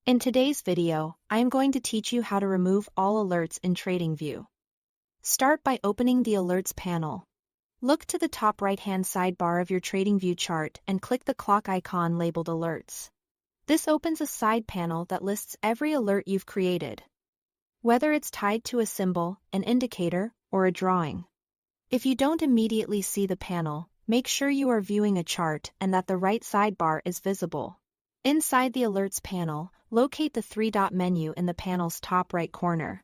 In today's video, I am going to teach you how to remove all alerts in Tradingview. Start by opening the Alerts panel. Look to the top right-hand sidebar of your Tradingview chart and click the clock icon labeled Alerts. This opens a side panel that lists every alert you've created, whether it's tied to a symbol, an indicator, or a drawing. If you don't immediately see the panel, make sure you are viewing a chart and that the right sidebar is visible. Inside the Alerts panel, locate the three-dot menu in the panel's top right corner.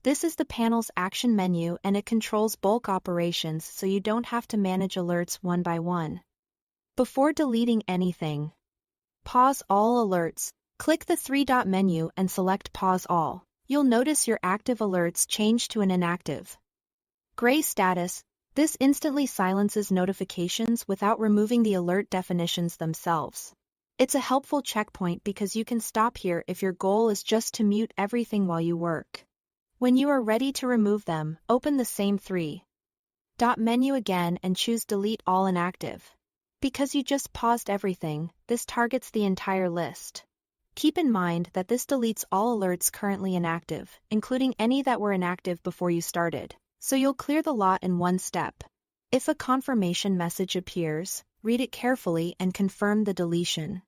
This is the panel's action menu and it controls bulk operations so you don't have to manage alerts one by one. Before deleting anything, pause all alerts. Click the three-dot menu and select Pause All. You'll notice your active alerts change to an inactive gray status. This instantly silences notifications without removing the alert definitions themselves. It's a helpful checkpoint because you can stop here if your goal is just to mute everything while you work. When you are ready to remove them, open the same three-dot menu again and choose Delete All Inactive. Because you just paused everything, this targets the entire list. Keep in mind that this deletes all alerts currently inactive, including any that were inactive before you started, so you'll clear the lot in one step. If a confirmation message appears, read it carefully and confirm the deletion.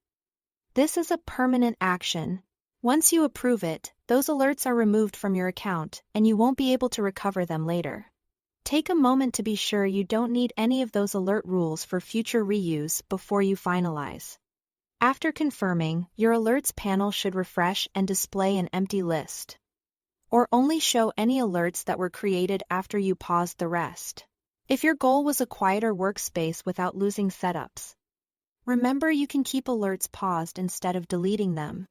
This is a permanent action. Once you approve it, those alerts are removed from your account and you won't be able to recover them later. Take a moment to be sure you don't need any of those alert rules for future reuse before you finalize. After confirming, your alerts panel should refresh and display an empty list, or only show any alerts that were created after you paused the rest. If your goal was a quieter workspace without losing setups, remember you can keep alerts paused instead of deleting them.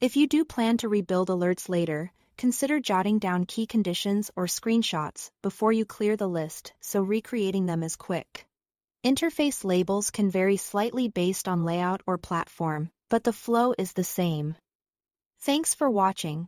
If you do plan to rebuild alerts later, consider jotting down key conditions or screenshots before you clear the list so recreating them is quick. Interface labels can vary slightly based on layout or platform, but the flow is the same. Thanks for watching.